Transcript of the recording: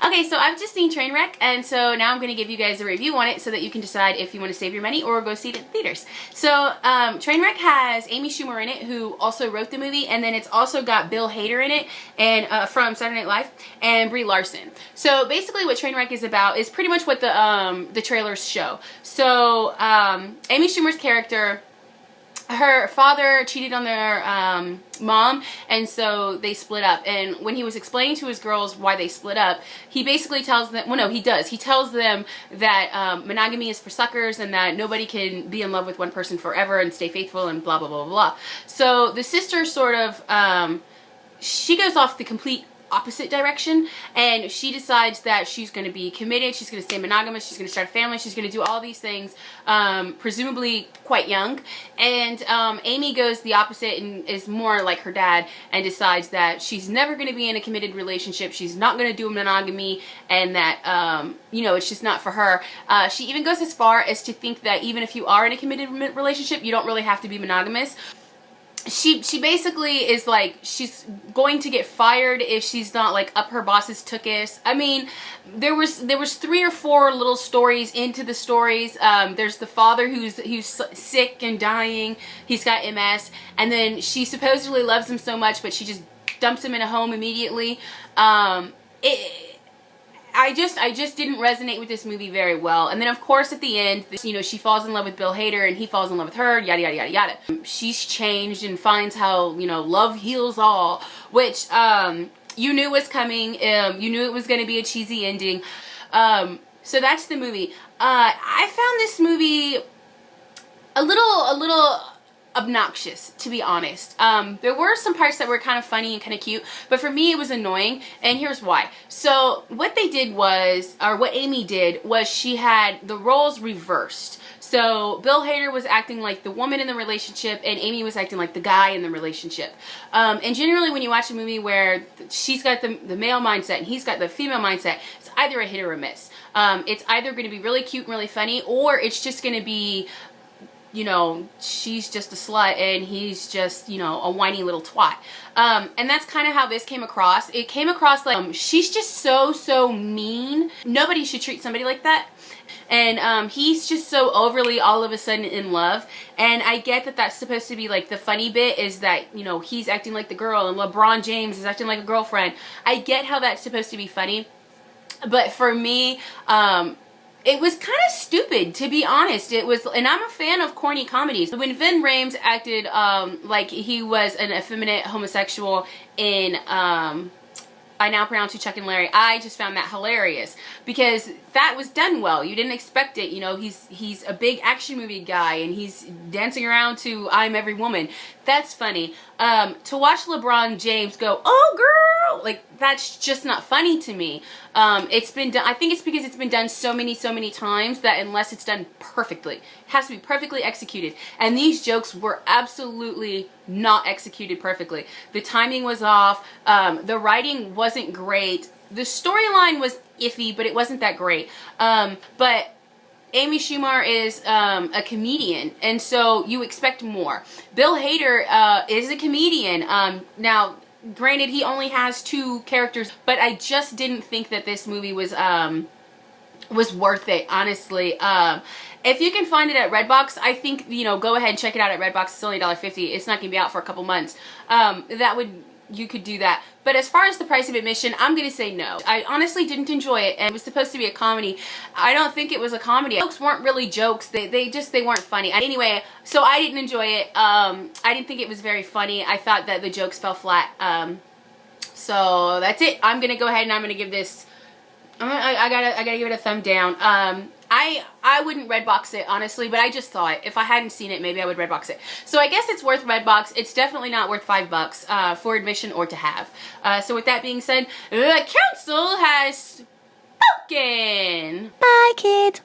Okay, so I've just seen Trainwreck, and so now I'm going to give you guys a review on it so that you can decide if you want to save your money or go see it in theaters. So Trainwreck has Amy Schumer in it, who also wrote the movie, and then it's also got Bill Hader in it, and from Saturday Night Live, and Brie Larson. So basically what Trainwreck is about is pretty much what the trailers show. So Amy Schumer's character, her father cheated on their mom, and so they split up. And when he was explaining to his girls why they split up, he basically tells them, well, no, he does. He tells them that monogamy is for suckers and that nobody can be in love with one person forever and stay faithful and blah, blah, blah, blah. So the sister sort of, she goes off the complete opposite direction, and she decides that she's going to be committed, she's going to stay monogamous, she's going to start a family, she's going to do all these things, presumably quite young. And Amy goes the opposite and is more like her dad and decides that she's never going to be in a committed relationship, she's not going to do monogamy, and that you know, it's just not for her. She even goes as far as to think that even if you are in a committed relationship, you don't really have to be monogamous. She basically is like, she's going to get fired if she's not like up her boss's tuchus. I mean, there was 3 or 4 little stories into the stories. There's the father who's sick and dying. He's got MS, and then she supposedly loves him so much, but she just dumps him in a home immediately. I just didn't resonate with this movie very well. And then of course at the end, you know, she falls in love with Bill Hader and he falls in love with her, yada yada yada yada. She's changed and finds how, you know, love heals all, which you knew was coming. You knew it was going to be a cheesy ending. So that's the movie. I found this movie a little obnoxious, to be honest. There were some parts that were kind of funny and kind of cute, but for me it was annoying, and here's why. So what they did was, or what Amy did was, she had the roles reversed. So Bill Hader was acting like the woman in the relationship, and Amy was acting like the guy in the relationship. And generally when you watch a movie where she's got the male mindset and he's got the female mindset, it's either a hit or a miss. It's either going to be really cute and really funny, or it's just going to be, you know, she's just a slut and he's just, you know, a whiny little twat. And that's kind of how this came across. It came across like, she's just so mean. Nobody should treat somebody like that. And he's just so overly all of a sudden in love. And I get that that's supposed to be like the funny bit, is that, you know, he's acting like the girl and LeBron James is acting like a girlfriend. I get how that's supposed to be funny. But for me, it was kind of stupid, to be honest. It was, and I'm a fan of corny comedies. When Vin Rhames acted like he was an effeminate homosexual in I Now Pronounce You Chuck and Larry, I just found that hilarious, because that was done well. You didn't expect it. You know, he's a big action movie guy and he's dancing around to I'm Every Woman. That's funny. To watch LeBron James go, oh girl, like, that's just not funny to me. It's been done, I think it's because it's been done so many times that unless it's done perfectly, it has to be perfectly executed. And these jokes were absolutely not executed perfectly. The timing was off. The writing wasn't great. The storyline was iffy, but it wasn't that great. But Amy Schumer is a comedian, and so you expect more. Bill Hader is a comedian. Now, granted, he only has 2 characters, but I just didn't think that this movie was worth it, honestly. If you can find it at Redbox, I think, you know, go ahead and check it out at Redbox. It's only $1.50. It's not going to be out for a couple months. You could do that. But as far as the price of admission, I'm going to say no. I honestly didn't enjoy it, and it was supposed to be a comedy. I don't think it was a comedy. The jokes weren't really jokes. They weren't funny. Anyway, so I didn't enjoy it. I didn't think it was very funny. I thought that the jokes fell flat. So that's it. I'm going to go ahead and I'm going to give this, I gotta give it a thumb down. I wouldn't Redbox it, honestly, but I just thought if I hadn't seen it, maybe I would Redbox it. So I guess it's worth Redbox. It's definitely not worth $5 for admission or to have. So with that being said, the council has spoken. Bye, kids.